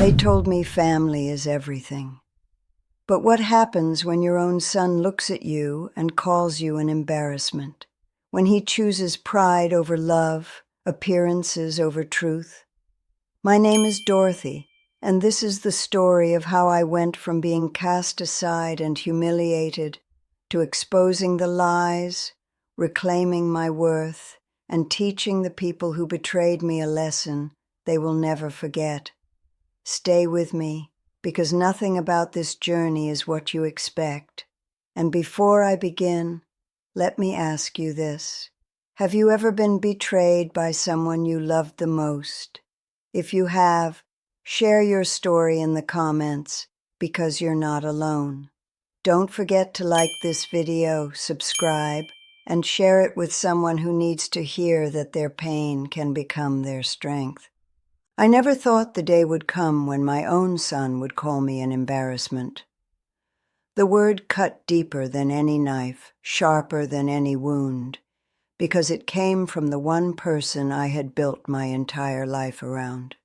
They told me family is everything. But what happens when your own son looks at you and calls you an embarrassment? When he chooses pride over love, appearances over truth? My name is Dorothy, and this is the story of how I went from being cast aside and humiliated to exposing the lies, reclaiming my worth, and teaching the people who betrayed me a lesson they will never forget. Stay with me, because nothing about this journey is what you expect. And before I begin, let me ask you this. Have you ever been betrayed by someone you loved the most? If you have, share your story in the comments, because you're not alone. Don't forget to like this video, subscribe, and share it with someone who needs to hear that their pain can become their strength. I never thought the day would come when my own son would call me an embarrassment. The word cut deeper than any knife, sharper than any wound, because it came from the one person I had built my entire life around.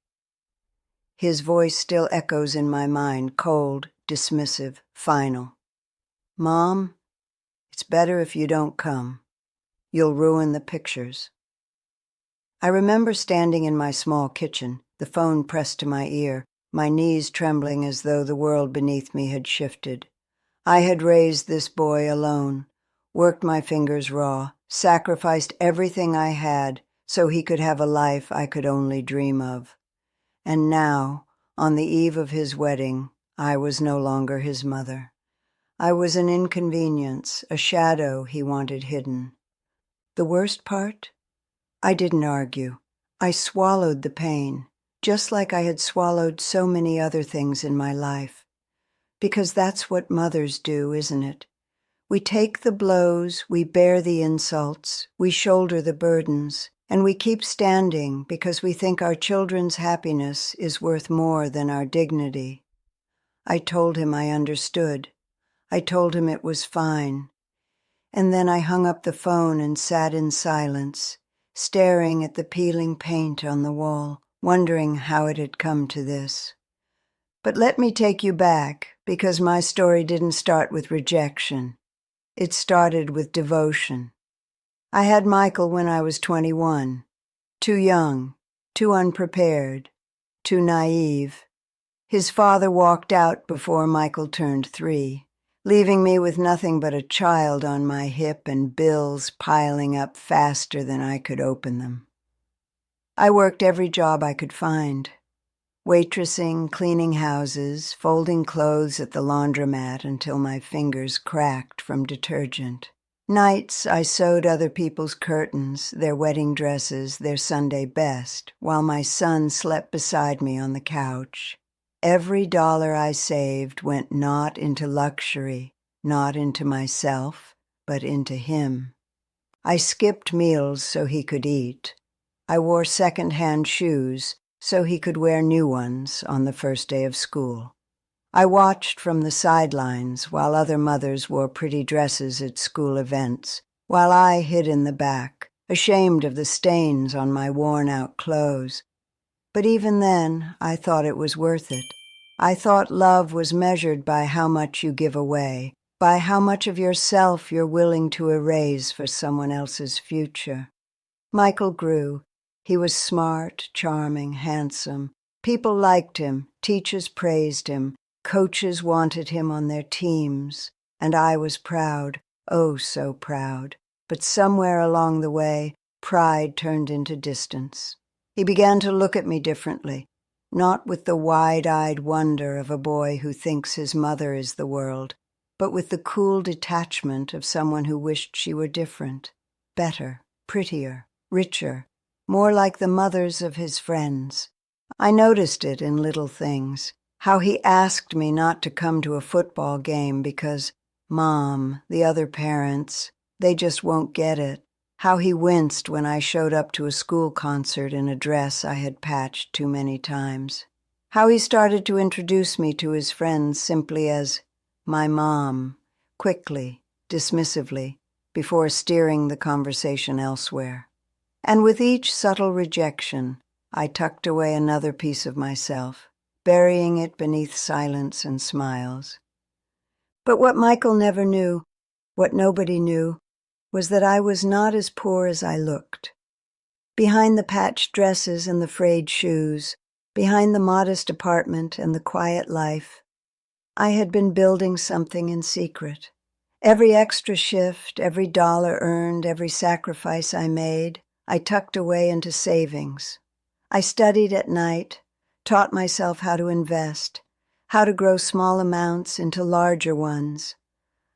His voice still echoes in my mind, cold, dismissive, final. "Mom, it's better if you don't come. You'll ruin the pictures." I remember standing in my small kitchen, the phone pressed to my ear, my knees trembling as though the world beneath me had shifted. I had raised this boy alone, worked my fingers raw, sacrificed everything I had so he could have a life I could only dream of. And now, on the eve of his wedding, I was no longer his mother. I was an inconvenience, a shadow he wanted hidden. The worst part? I didn't argue. I swallowed the pain, just like I had swallowed so many other things in my life. Because that's what mothers do, isn't it? We take the blows, we bear the insults, we shoulder the burdens, and we keep standing because we think our children's happiness is worth more than our dignity. I told him I understood. I told him it was fine. And then I hung up the phone and sat in silence, staring at the peeling paint on the wall, wondering how it had come to this. But let me take you back, because my story didn't start with rejection. It started with devotion. I had Michael when I was 21, too young, too unprepared, too naive. His father walked out before Michael turned 3. Leaving me with nothing but a child on my hip and bills piling up faster than I could open them. I worked every job I could find. Waitressing, cleaning houses, folding clothes at the laundromat until my fingers cracked from detergent. Nights I sewed other people's curtains, their wedding dresses, their Sunday best, while my son slept beside me on the couch. Every dollar I saved went not into luxury, not into myself, but into him. I skipped meals so he could eat. I wore second-hand shoes so he could wear new ones on the first day of school. I watched from the sidelines while other mothers wore pretty dresses at school events, while I hid in the back, ashamed of the stains on my worn-out clothes. But even then, I thought it was worth it. I thought love was measured by how much you give away, by how much of yourself you're willing to erase for someone else's future. Michael grew. He was smart, charming, handsome. People liked him, teachers praised him, coaches wanted him on their teams, and I was proud, oh so proud. But somewhere along the way, pride turned into distance. He began to look at me differently, not with the wide-eyed wonder of a boy who thinks his mother is the world, but with the cool detachment of someone who wished she were different, better, prettier, richer, more like the mothers of his friends. I noticed it in little things, how he asked me not to come to a football game because, Mom, the other parents, they just won't get it. How he winced when I showed up to a school concert in a dress I had patched too many times. How he started to introduce me to his friends simply as my mom, quickly, dismissively, before steering the conversation elsewhere. And with each subtle rejection, I tucked away another piece of myself, burying it beneath silence and smiles. But what Michael never knew, what nobody knew, was that I was not as poor as I looked. Behind the patched dresses and the frayed shoes, behind the modest apartment and the quiet life, I had been building something in secret. Every extra shift, every dollar earned, every sacrifice I made, I tucked away into savings. I studied at night, taught myself how to invest, how to grow small amounts into larger ones.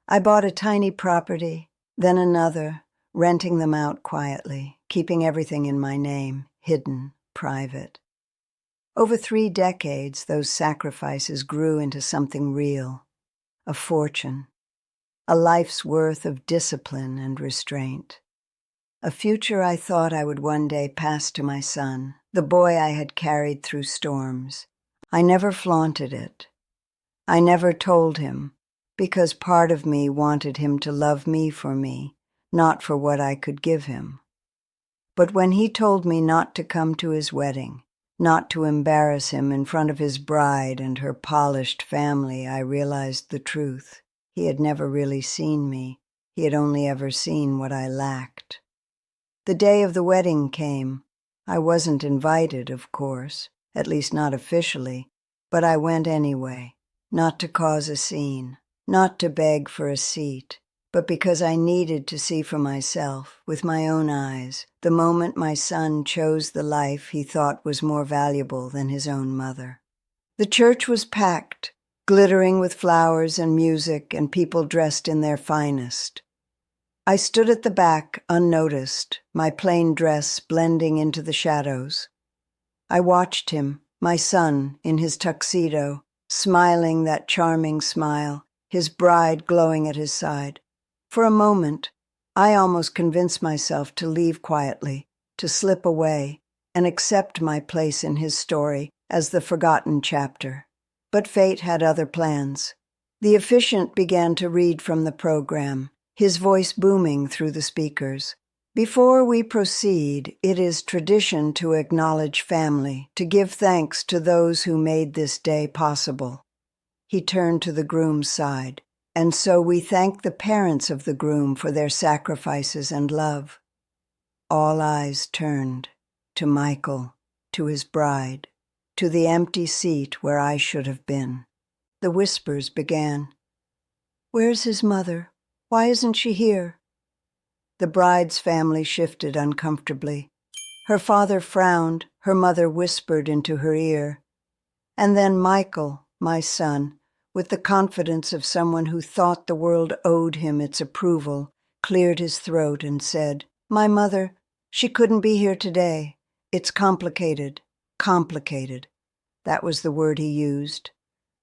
I bought a tiny property, then another, renting them out quietly, keeping everything in my name, hidden, private. Over 3 decades, those sacrifices grew into something real, a fortune, a life's worth of discipline and restraint. A future I thought I would one day pass to my son, the boy I had carried through storms. I never flaunted it. I never told him, because part of me wanted him to love me for me, not for what I could give him. But when he told me not to come to his wedding, not to embarrass him in front of his bride and her polished family, I realized the truth. He had never really seen me. He had only ever seen what I lacked. The day of the wedding came. I wasn't invited, of course, at least not officially, but I went anyway, not to cause a scene, not to beg for a seat, but because I needed to see for myself, with my own eyes, the moment my son chose the life he thought was more valuable than his own mother. The church was packed, glittering with flowers and music and people dressed in their finest. I stood at the back, unnoticed, my plain dress blending into the shadows. I watched him, my son, in his tuxedo, smiling that charming smile, his bride glowing at his side. For a moment, I almost convinced myself to leave quietly, to slip away, and accept my place in his story as the forgotten chapter. But fate had other plans. The officiant began to read from the program, his voice booming through the speakers. Before we proceed, it is tradition to acknowledge family, to give thanks to those who made this day possible. He turned to the groom's side, and so we thank the parents of the groom for their sacrifices and love. All eyes turned to Michael, to his bride, to the empty seat where I should have been. The whispers began. "Where's his mother? Why isn't she here?" The bride's family shifted uncomfortably. Her father frowned, her mother whispered into her ear. And then Michael, my son, with the confidence of someone who thought the world owed him its approval, cleared his throat and said, "My mother, she couldn't be here today. It's complicated. Complicated." That was the word he used.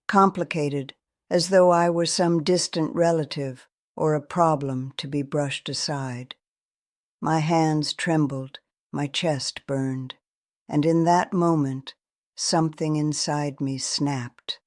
Complicated, as though I were some distant relative or a problem to be brushed aside. My hands trembled, my chest burned, and in that moment, something inside me snapped.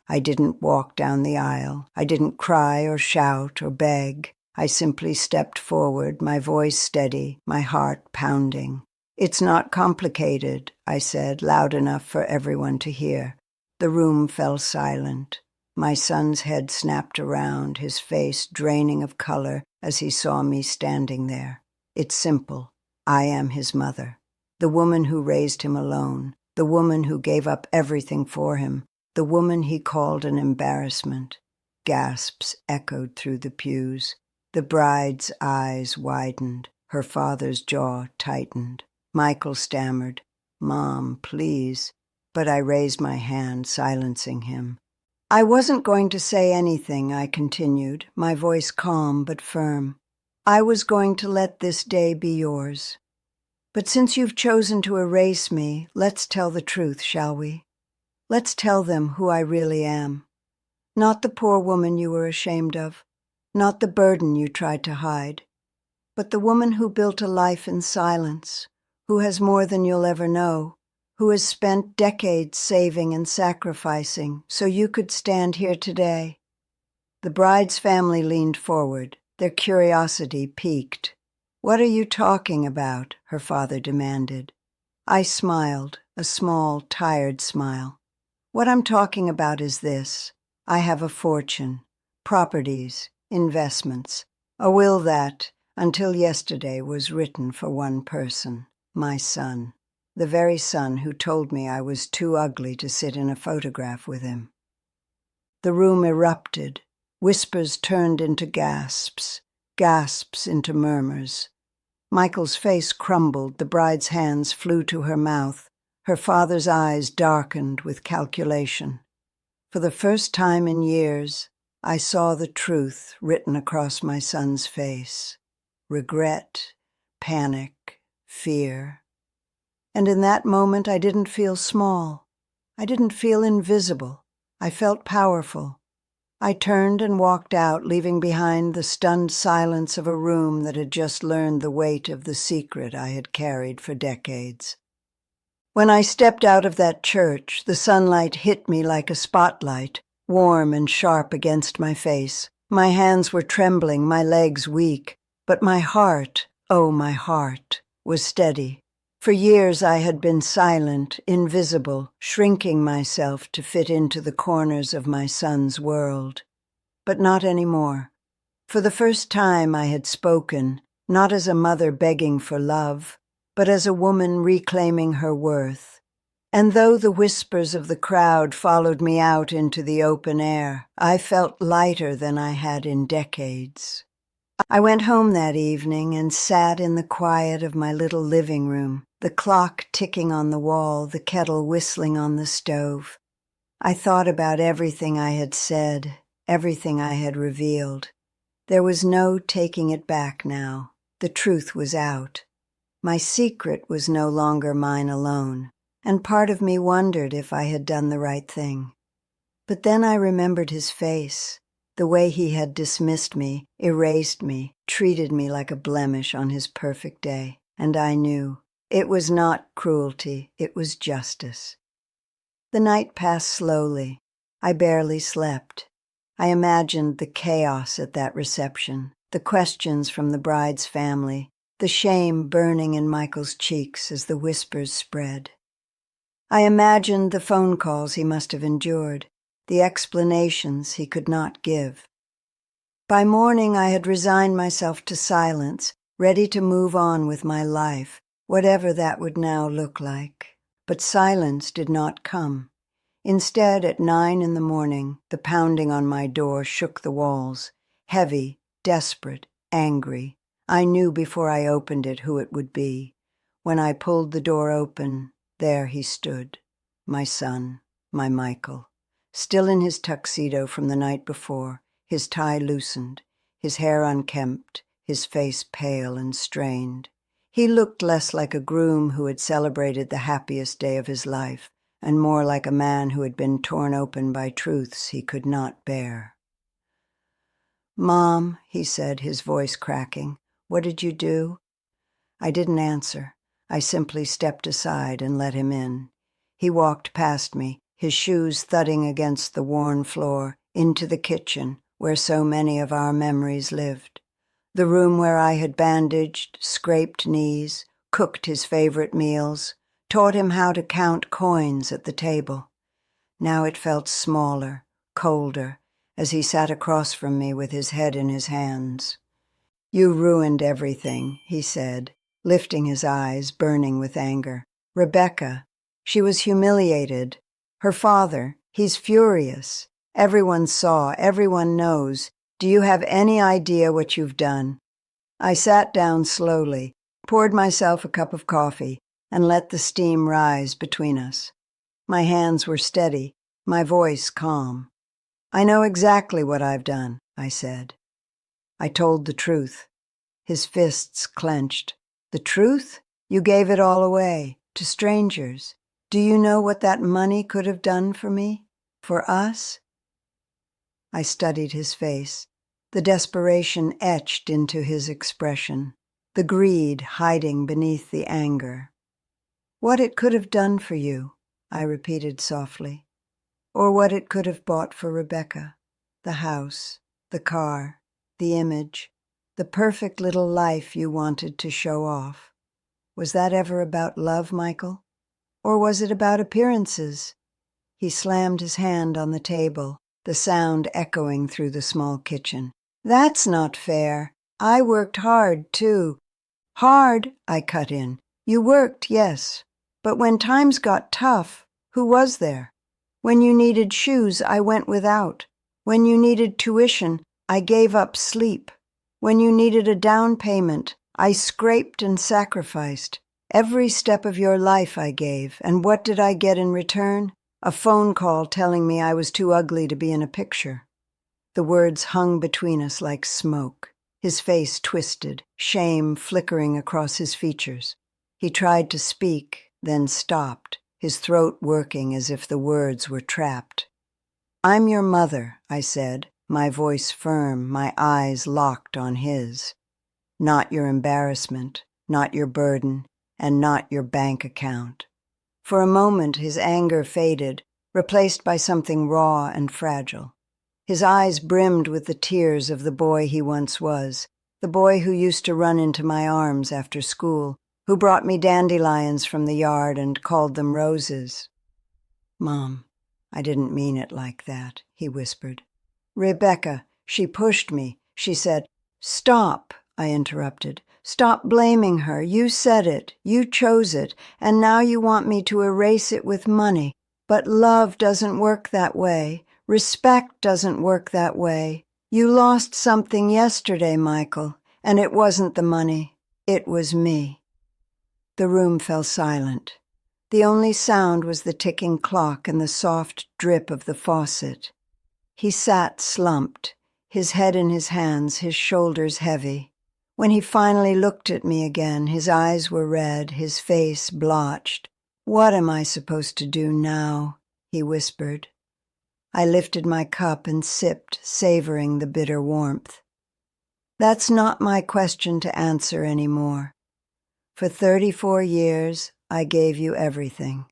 I didn't walk down the aisle. I didn't cry or shout or beg. I simply stepped forward, my voice steady, my heart pounding. "It's not complicated," I said, loud enough for everyone to hear. The room fell silent. My son's head snapped around, his face draining of color as he saw me standing there. "It's simple. I am his mother. The woman who raised him alone. The woman who gave up everything for him. The woman he called an embarrassment." Gasps echoed through the pews. The bride's eyes widened. Her father's jaw tightened. Michael stammered, "Mom, please." But I raised my hand, silencing him. "I wasn't going to say anything," I continued, my voice calm but firm. "I was going to let this day be yours. But since you've chosen to erase me, let's tell the truth, shall we? Let's tell them who I really am. Not the poor woman you were ashamed of, not the burden you tried to hide, but the woman who built a life in silence, who has more than you'll ever know, who has spent decades saving and sacrificing so you could stand here today." The bride's family leaned forward, their curiosity piqued. "What are you talking about?" her father demanded. I smiled, a small, tired smile. What I'm talking about is this. I have a fortune, properties, investments, a will that, until yesterday, was written for one person, my son, the very son who told me I was too ugly to sit in a photograph with him. The room erupted. Whispers turned into gasps, gasps into murmurs. Michael's face crumbled, the bride's hands flew to her mouth, her father's eyes darkened with calculation. For the first time in years, I saw the truth written across my son's face. Regret, panic, fear. And in that moment I didn't feel small. I didn't feel invisible. I felt powerful. I turned and walked out, leaving behind the stunned silence of a room that had just learned the weight of the secret I had carried for decades. When I stepped out of that church, the sunlight hit me like a spotlight, warm and sharp against my face. My hands were trembling, my legs weak, but my heart, oh, my heart, was steady. For years I had been silent, invisible, shrinking myself to fit into the corners of my son's world. But not anymore. For the first time I had spoken, not as a mother begging for love, but as a woman reclaiming her worth. And though the whispers of the crowd followed me out into the open air, I felt lighter than I had in decades. I went home that evening and sat in the quiet of my little living room, the clock ticking on the wall, the kettle whistling on the stove. I thought about everything I had said, everything I had revealed. There was no taking it back now. The truth was out. My secret was no longer mine alone, and part of me wondered if I had done the right thing. But then I remembered his face, the way he had dismissed me, erased me, treated me like a blemish on his perfect day, and I knew it was not cruelty, it was justice. The night passed slowly. I barely slept. I imagined the chaos at that reception, the questions from the bride's family, the shame burning in Michael's cheeks as the whispers spread. I imagined the phone calls he must have endured, the explanations he could not give. By morning I had resigned myself to silence, ready to move on with my life, whatever that would now look like. But silence did not come. Instead, at 9 in the morning, the pounding on my door shook the walls, heavy, desperate, angry. I knew before I opened it who it would be. When I pulled the door open, there he stood, my son, my Michael, still in his tuxedo from the night before, his tie loosened, his hair unkempt, his face pale and strained. He looked less like a groom who had celebrated the happiest day of his life, and more like a man who had been torn open by truths he could not bear. "Mom," he said, his voice cracking, "what did you do?" I didn't answer. I simply stepped aside and let him in. He walked past me, his shoes thudding against the worn floor, into the kitchen, where so many of our memories lived. The room where I had bandaged, scraped knees, cooked his favorite meals, taught him how to count coins at the table. Now it felt smaller, colder, as he sat across from me with his head in his hands. "You ruined everything," he said, lifting his eyes, burning with anger. "Rebecca, she was humiliated. Her father, he's furious. Everyone saw, everyone knows. Do you have any idea what you've done?" I sat down slowly, poured myself a cup of coffee, and let the steam rise between us. My hands were steady, my voice calm. "I know exactly what I've done," I said. I told the truth. His fists clenched. "The truth? You gave it all away, to strangers. Do you know what that money could have done for me? For us?" I studied his face. The desperation etched into his expression, the greed hiding beneath the anger. "What it could have done for you," I repeated softly. "Or what it could have bought for Rebecca. The house, the car, the image, the perfect little life you wanted to show off. Was that ever about love, Michael? Or was it about appearances?" He slammed his hand on the table, the sound echoing through the small kitchen. That's not fair. I worked hard, too. Hard, I cut in. You worked, yes. But when times got tough, who was there? When you needed shoes, I went without. When you needed tuition, I gave up sleep. When you needed a down payment, I scraped and sacrificed. Every step of your life I gave, and what did I get in return? A phone call telling me I was too ugly to be in a picture. The words hung between us like smoke. His face twisted, shame flickering across his features. He tried to speak, then stopped, his throat working as if the words were trapped. I'm your mother, I said, my voice firm, my eyes locked on his. Not your embarrassment, not your burden, and not your bank account. For a moment his anger faded, replaced by something raw and fragile. His eyes brimmed with the tears of the boy he once was, the boy who used to run into my arms after school, who brought me dandelions from the yard and called them roses. Mom, I didn't mean it like that, he whispered. Rebecca, she pushed me. She said, Stop, I interrupted. Stop blaming her. You said it. You chose it. And now you want me to erase it with money. But love doesn't work that way. Respect doesn't work that way. You lost something yesterday, Michael, and it wasn't the money. It was me. The room fell silent. The only sound was the ticking clock and the soft drip of the faucet. He sat slumped, his head in his hands, his shoulders heavy. When he finally looked at me again, his eyes were red, his face blotched. What am I supposed to do now? He whispered. I lifted my cup and sipped, savoring the bitter warmth. That's not my question to answer anymore. For 34 years, I gave you everything.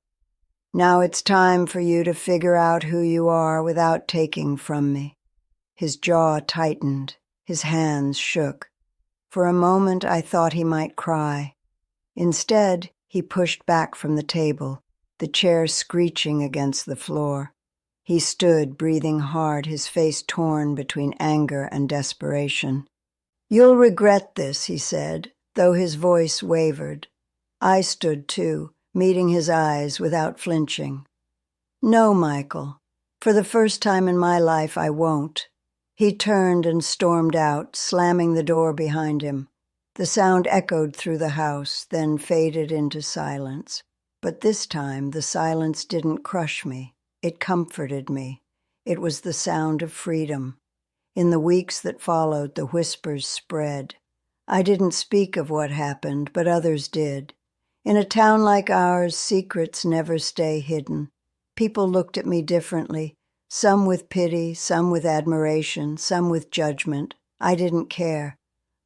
Now it's time for you to figure out who you are without taking from me. His jaw tightened, his hands shook. For a moment I thought he might cry. Instead, he pushed back from the table, the chair screeching against the floor. He stood, breathing hard, his face torn between anger and desperation. You'll regret this, he said, though his voice wavered. I stood too, meeting his eyes without flinching. No, Michael. For the first time in my life, I won't. He turned and stormed out, slamming the door behind him. The sound echoed through the house, then faded into silence. But this time, the silence didn't crush me. It comforted me. It was the sound of freedom. In the weeks that followed, the whispers spread. I didn't speak of what happened, but others did. In a town like ours, secrets never stay hidden. People looked at me differently, some with pity, some with admiration, some with judgment. I didn't care.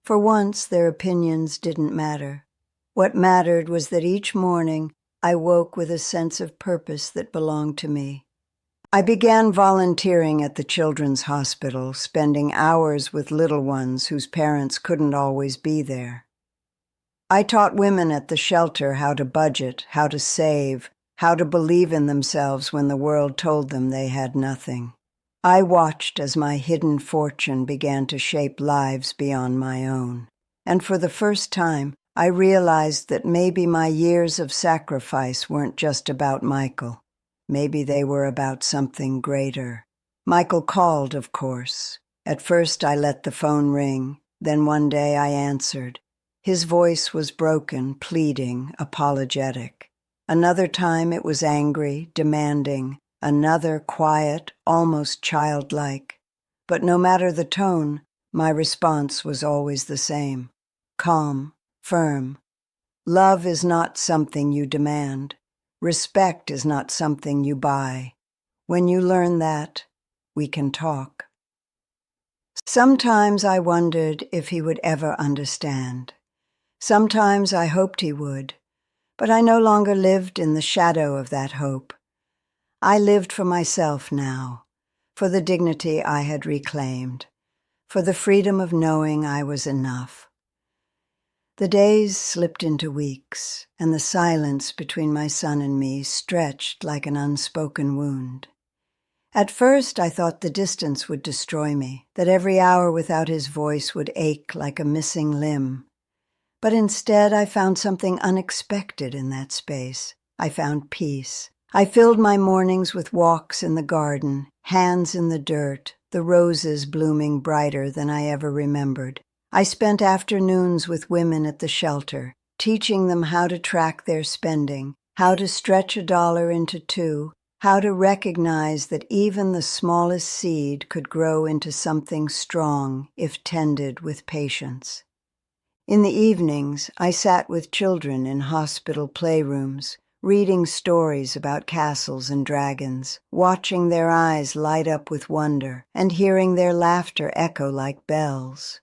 For once, their opinions didn't matter. What mattered was that each morning I woke with a sense of purpose that belonged to me. I began volunteering at the children's hospital, spending hours with little ones whose parents couldn't always be there. I taught women at the shelter how to budget, how to save, how to believe in themselves when the world told them they had nothing. I watched as my hidden fortune began to shape lives beyond my own. And for the first time, I realized that maybe my years of sacrifice weren't just about Michael. Maybe they were about something greater. Michael called, of course. At first I let the phone ring. Then one day I answered. His voice was broken, pleading, apologetic. Another time it was angry, demanding. Another quiet, almost childlike. But no matter the tone, my response was always the same. Calm, firm. Love is not something you demand. Respect is not something you buy. When you learn that, we can talk. Sometimes I wondered if he would ever understand. Sometimes I hoped he would, but I no longer lived in the shadow of that hope. I lived for myself now, for the dignity I had reclaimed, for the freedom of knowing I was enough. The days slipped into weeks, and the silence between my son and me stretched like an unspoken wound. At first, I thought the distance would destroy me, that every hour without his voice would ache like a missing limb. But instead, I found something unexpected in that space. I found peace. I filled my mornings with walks in the garden, hands in the dirt, the roses blooming brighter than I ever remembered. I spent afternoons with women at the shelter, teaching them how to track their spending, how to stretch $1 into $2, how to recognize that even the smallest seed could grow into something strong if tended with patience. In the evenings, I sat with children in hospital playrooms, reading stories about castles and dragons, watching their eyes light up with wonder, and hearing their laughter echo like bells.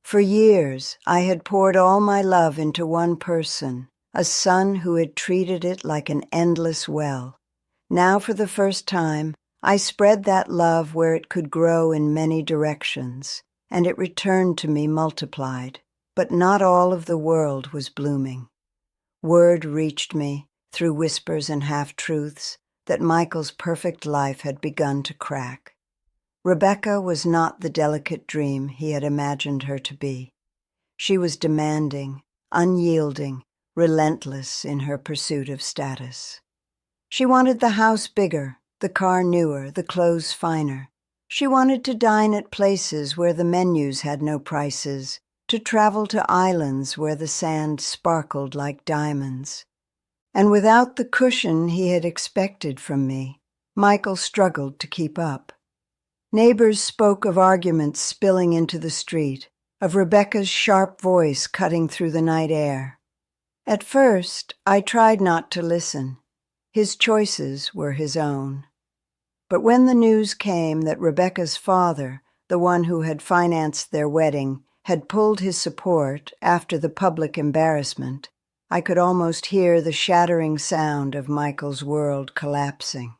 For years, I had poured all my love into one person, a son who had treated it like an endless well. Now, for the first time, I spread that love where it could grow in many directions, and it returned to me multiplied. But not all of the world was blooming. Word reached me, through whispers and half-truths, that Michael's perfect life had begun to crack. Rebecca was not the delicate dream he had imagined her to be. She was demanding, unyielding, relentless in her pursuit of status. She wanted the house bigger, the car newer, the clothes finer. She wanted to dine at places where the menus had no prices, to travel to islands where the sand sparkled like diamonds. And without the cushion he had expected from me, Michael struggled to keep up. Neighbors spoke of arguments spilling into the street, of Rebecca's sharp voice cutting through the night air. At first, I tried not to listen. His choices were his own. But when the news came that Rebecca's father, the one who had financed their wedding, had pulled his support after the public embarrassment, I could almost hear the shattering sound of Michael's world collapsing.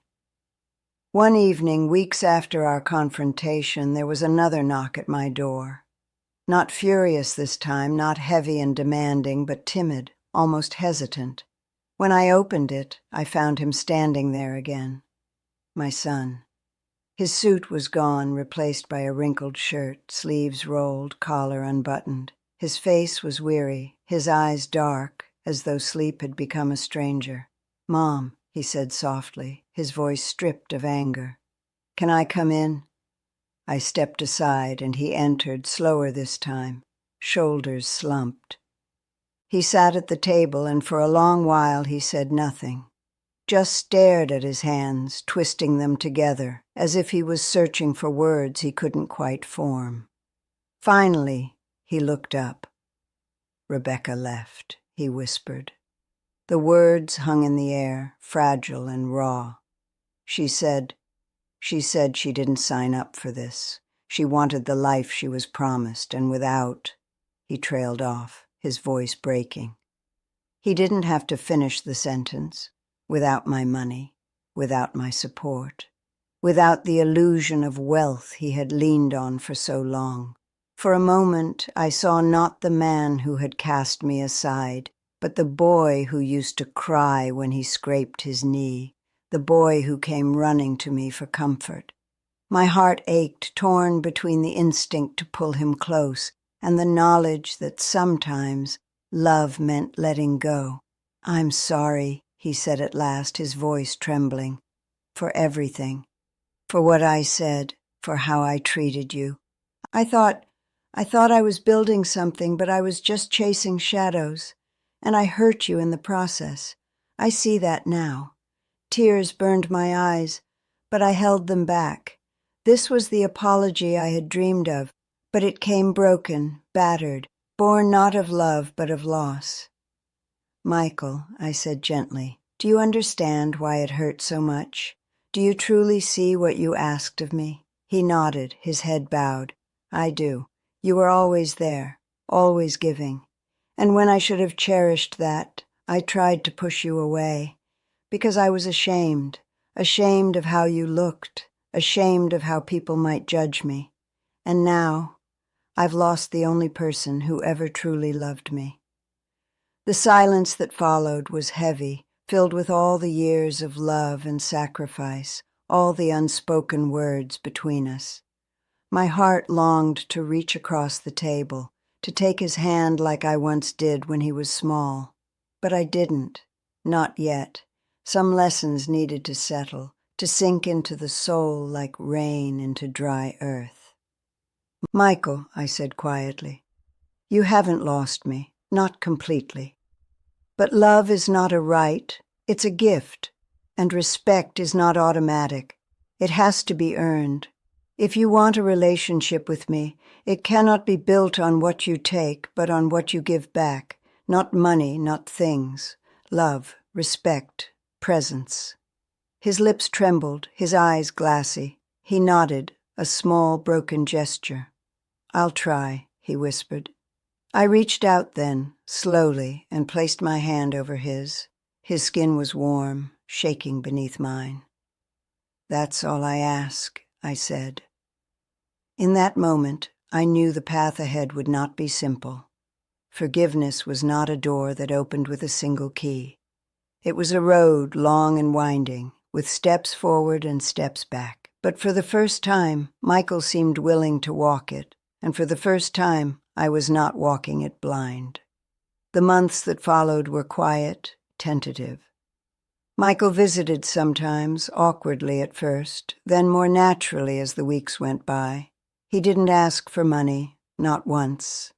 One evening, weeks after our confrontation, there was another knock at my door. Not furious this time, not heavy and demanding, but timid, almost hesitant. When I opened it, I found him standing there again. My son. His suit was gone, replaced by a wrinkled shirt, sleeves rolled, collar unbuttoned. His face was weary, his eyes dark, as though sleep had become a stranger. "Mom," he said softly, his voice stripped of anger. "Can I come in?" I stepped aside, and he entered, slower this time, shoulders slumped. He sat at the table, and for a long while he said nothing. Just stared at his hands, twisting them together, as if he was searching for words he couldn't quite form. Finally, he looked up. "Rebecca left," he whispered. The words hung in the air, fragile and raw. She said she didn't sign up for this. She wanted the life she was promised, and without... He trailed off, his voice breaking. He didn't have to finish the sentence. Without my money, without my support, without the illusion of wealth he had leaned on for so long. For a moment, I saw not the man who had cast me aside, but the boy who used to cry when he scraped his knee, the boy who came running to me for comfort. My heart ached, torn between the instinct to pull him close and the knowledge that sometimes love meant letting go. "I'm sorry," he said at last, his voice trembling. "For everything. For what I said, for how I treated you. I thought I was building something, but I was just chasing shadows. And I hurt you in the process. I see that now. Tears burned my eyes, but I held them back. This was the apology I had dreamed of, but it came broken, battered, born not of love but of loss." "Michael," I said gently, "do you understand why it hurt so much? Do you truly see what you asked of me?" He nodded, his head bowed. "I do. You were always there, always giving. And when I should have cherished that, I tried to push you away, because I was ashamed of how you looked, ashamed of how people might judge me. And now, I've lost the only person who ever truly loved me. The silence that followed was heavy, filled with all the years of love and sacrifice, all the unspoken words between us. My heart longed to reach across the table, to take his hand like I once did when he was small. But I didn't. Not yet. Some lessons needed to settle, to sink into the soul like rain into dry earth. "Michael," I said quietly, "you haven't lost me, not completely. But love is not a right, it's a gift, and respect is not automatic. It has to be earned. If you want a relationship with me, it cannot be built on what you take, but on what you give back. Not money, not things. Love, respect, presence." His lips trembled, his eyes glassy. He nodded, a small, broken gesture. "I'll try," he whispered. I reached out then, slowly, and placed my hand over his. His skin was warm, shaking beneath mine. "That's all I ask," I said. In that moment, I knew the path ahead would not be simple. Forgiveness was not a door that opened with a single key. It was a road long and winding, with steps forward and steps back. But for the first time, Michael seemed willing to walk it, and for the first time, I was not walking it blind. The months that followed were quiet, tentative. Michael visited sometimes, awkwardly at first, then more naturally as the weeks went by. He didn't ask for money, not once.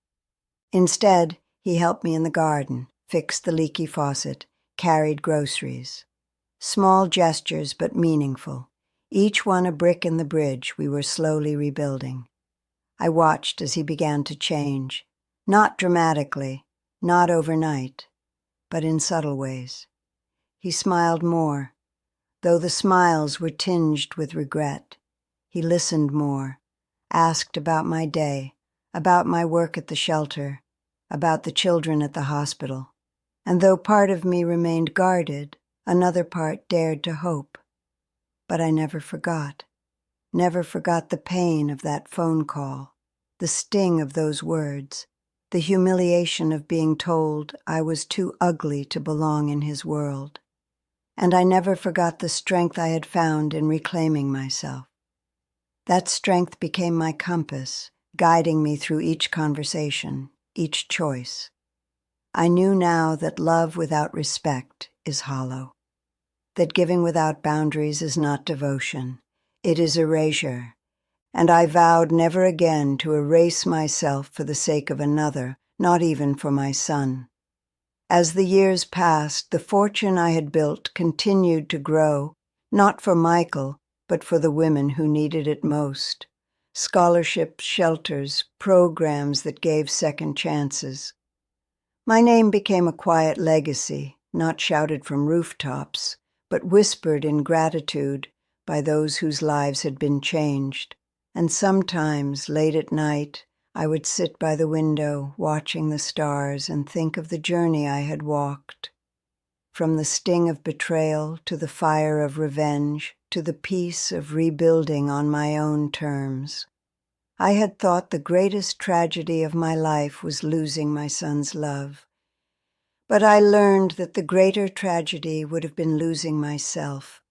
Instead, he helped me in the garden, fixed the leaky faucet, carried groceries. Small gestures, but meaningful, each one a brick in the bridge we were slowly rebuilding. I watched as he began to change, not dramatically, not overnight, but in subtle ways. He smiled more, though the smiles were tinged with regret. He listened more, asked about my day, about my work at the shelter, about the children at the hospital. And though part of me remained guarded, another part dared to hope. But I never forgot the pain of that phone call, the sting of those words, the humiliation of being told I was too ugly to belong in his world. And I never forgot the strength I had found in reclaiming myself. That strength became my compass, guiding me through each conversation, each choice. I knew now that love without respect is hollow, that giving without boundaries is not devotion, it is erasure, and I vowed never again to erase myself for the sake of another, not even for my son. As the years passed, the fortune I had built continued to grow, not for Michael, but for the women who needed it most. Scholarships, shelters, programs that gave second chances. My name became a quiet legacy, not shouted from rooftops, but whispered in gratitude by those whose lives had been changed. And sometimes, late at night, I would sit by the window, watching the stars, and think of the journey I had walked. From the sting of betrayal to the fire of revenge, to the peace of rebuilding on my own terms. I had thought the greatest tragedy of my life was losing my son's love. But I learned that the greater tragedy would have been losing myself.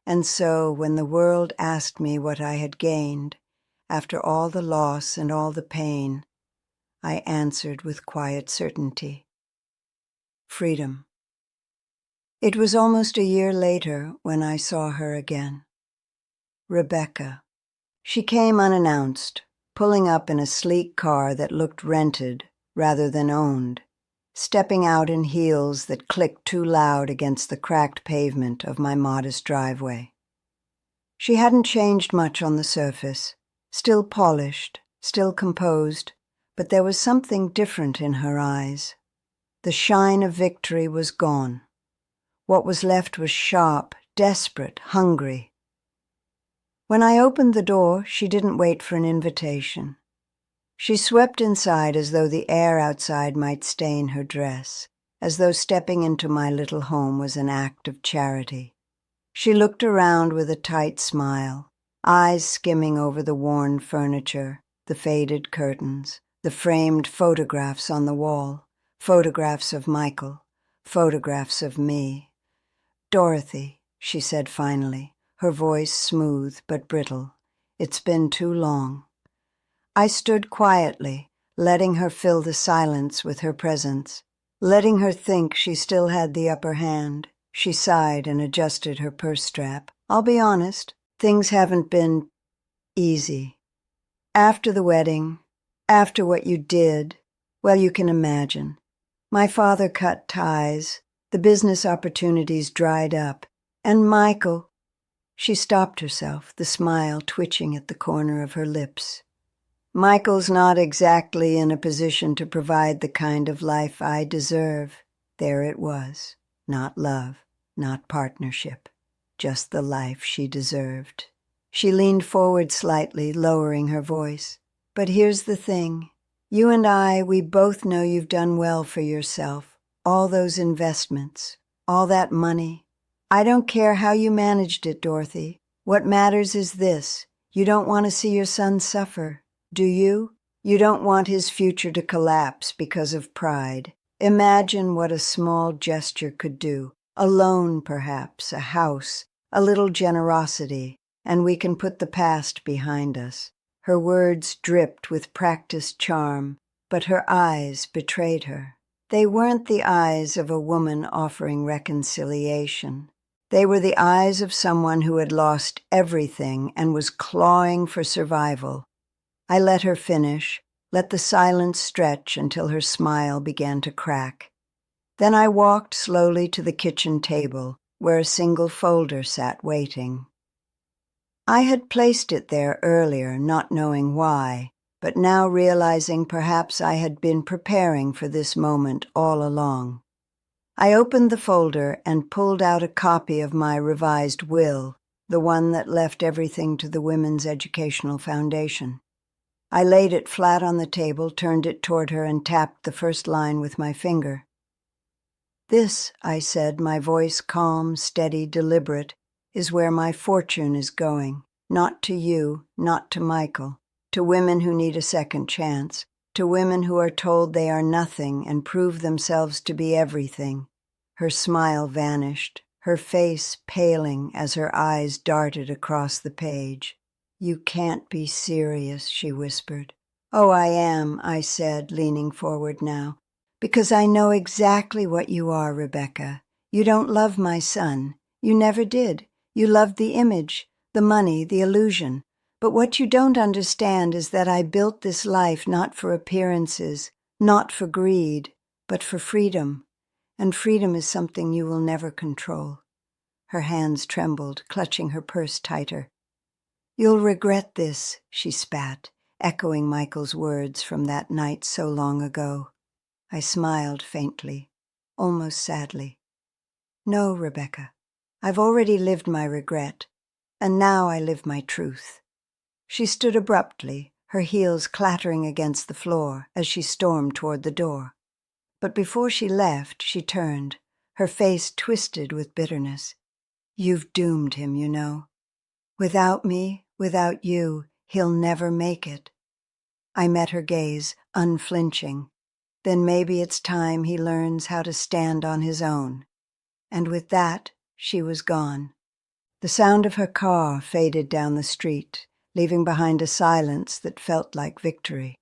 And so, when the world asked me what I had gained, after all the loss and all the pain, I answered with quiet certainty: freedom. It was almost a year later when I saw her again. Rebecca. She came unannounced, pulling up in a sleek car that looked rented rather than owned, stepping out in heels that clicked too loud against the cracked pavement of my modest driveway. She hadn't changed much on the surface, still polished, still composed, but there was something different in her eyes. The shine of victory was gone. What was left was sharp, desperate, hungry. When I opened the door, she didn't wait for an invitation. She swept inside as though the air outside might stain her dress, as though stepping into my little home was an act of charity. She looked around with a tight smile, eyes skimming over the worn furniture, the faded curtains, the framed photographs on the wall, photographs of Michael, photographs of me. "Dorothy," she said finally, her voice smooth but brittle, "it's been too long." I stood quietly, letting her fill the silence with her presence, letting her think she still had the upper hand. She sighed and adjusted her purse strap. "I'll be honest, things haven't been easy. After the wedding, after what you did, well, you can imagine. My father cut ties, the business opportunities dried up, and Michael—" She stopped herself, the smile twitching at the corner of her lips. "Michael's not exactly in a position to provide the kind of life I deserve." There it was. Not love, not partnership, just the life she deserved. She leaned forward slightly, lowering her voice. "But here's the thing. You and I, we both know you've done well for yourself. All those investments, all that money. I don't care how you managed it, Dorothy. What matters is this. You don't want to see your son suffer, do you? You don't want his future to collapse because of pride. Imagine what a small gesture could do. A loan, perhaps, a house, a little generosity, and we can put the past behind us." Her words dripped with practiced charm, but her eyes betrayed her. They weren't the eyes of a woman offering reconciliation. They were the eyes of someone who had lost everything and was clawing for survival. I let her finish, let the silence stretch until her smile began to crack. Then I walked slowly to the kitchen table, where a single folder sat waiting. I had placed it there earlier, not knowing why, but now realizing perhaps I had been preparing for this moment all along. I opened the folder and pulled out a copy of my revised will, the one that left everything to the Women's Educational Foundation. I laid it flat on the table, turned it toward her, and tapped the first line with my finger. "This," I said, my voice calm, steady, deliberate, "is where my fortune is going. Not to you, not to Michael, to women who need a second chance, to women who are told they are nothing and prove themselves to be everything." Her smile vanished, her face paling as her eyes darted across the page. "You can't be serious," she whispered. "Oh, I am," I said, leaning forward now, "because I know exactly what you are, Rebecca. You don't love my son. You never did. You loved the image, the money, the illusion. But what you don't understand is that I built this life not for appearances, not for greed, but for freedom. And freedom is something you will never control." Her hands trembled, clutching her purse tighter. "You'll regret this," she spat, echoing Michael's words from that night so long ago. I smiled faintly, almost sadly. "No, Rebecca, I've already lived my regret, and now I live my truth." She stood abruptly, her heels clattering against the floor as she stormed toward the door. But before she left, she turned, her face twisted with bitterness. "You've doomed him, you know. Without me, without you, he'll never make it." I met her gaze, unflinching. "Then maybe it's time he learns how to stand on his own." And with that, she was gone. The sound of her car faded down the street, leaving behind a silence that felt like victory.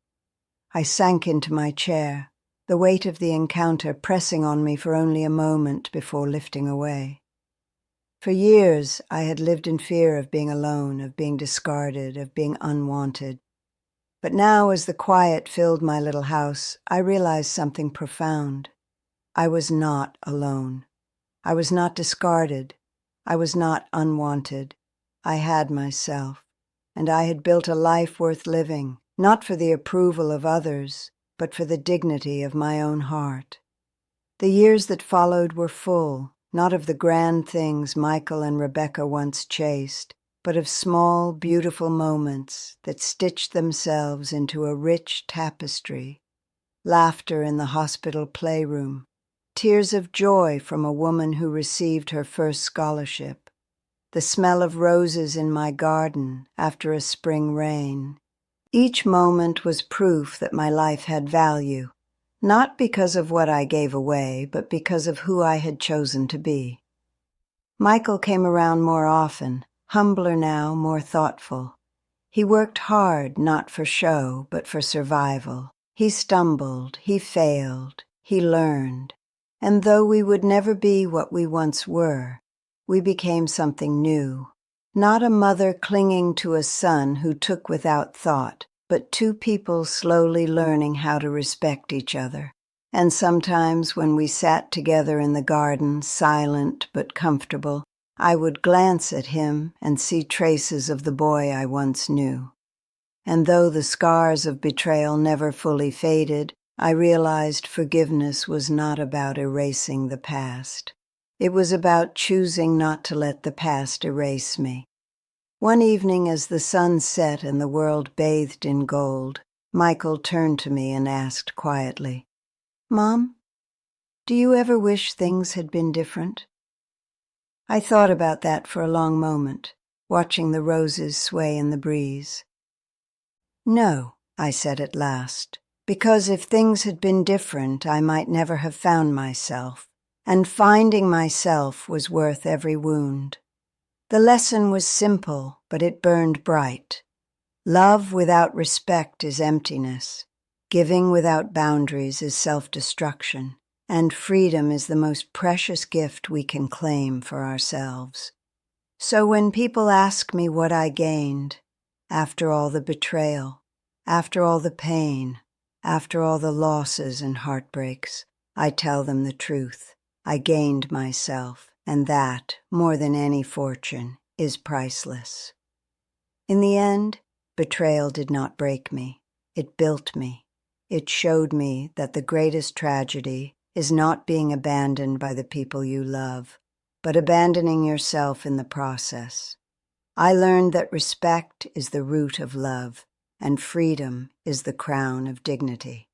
I sank into my chair, the weight of the encounter pressing on me for only a moment before lifting away. For years, I had lived in fear of being alone, of being discarded, of being unwanted. But now, as the quiet filled my little house, I realized something profound. I was not alone. I was not discarded. I was not unwanted. I had myself, and I had built a life worth living, not for the approval of others, but for the dignity of my own heart. The years that followed were full, not of the grand things Michael and Rebecca once chased, but of small, beautiful moments that stitched themselves into a rich tapestry. Laughter in the hospital playroom, tears of joy from a woman who received her first scholarship, the smell of roses in my garden after a spring rain. Each moment was proof that my life had value, not because of what I gave away, but because of who I had chosen to be. Michael came around more often, humbler now, more thoughtful. He worked hard, not for show, but for survival. He stumbled, he failed, he learned. And though we would never be what we once were, we became something new. Not a mother clinging to a son who took without thought, but two people slowly learning how to respect each other. And sometimes when we sat together in the garden, silent but comfortable, I would glance at him and see traces of the boy I once knew. And though the scars of betrayal never fully faded, I realized forgiveness was not about erasing the past. It was about choosing not to let the past erase me. One evening as the sun set and the world bathed in gold, Michael turned to me and asked quietly, "Mom, do you ever wish things had been different?" I thought about that for a long moment, watching the roses sway in the breeze. "No," I said at last, "because if things had been different, I might never have found myself, and finding myself was worth every wound." The lesson was simple, but it burned bright. Love without respect is emptiness. Giving without boundaries is self-destruction. And freedom is the most precious gift we can claim for ourselves. So when people ask me what I gained, after all the betrayal, after all the pain, after all the losses and heartbreaks, I tell them the truth. I gained myself, and that, more than any fortune, is priceless. In the end, betrayal did not break me. It built me. It showed me that the greatest tragedy is not being abandoned by the people you love, but abandoning yourself in the process. I learned that respect is the root of love, and freedom is the crown of dignity.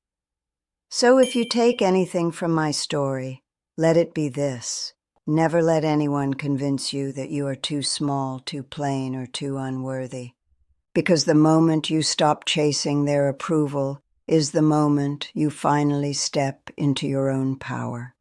So if you take anything from my story, let it be this: never let anyone convince you that you are too small, too plain, or too unworthy. Because the moment you stop chasing their approval is the moment you finally step into your own power.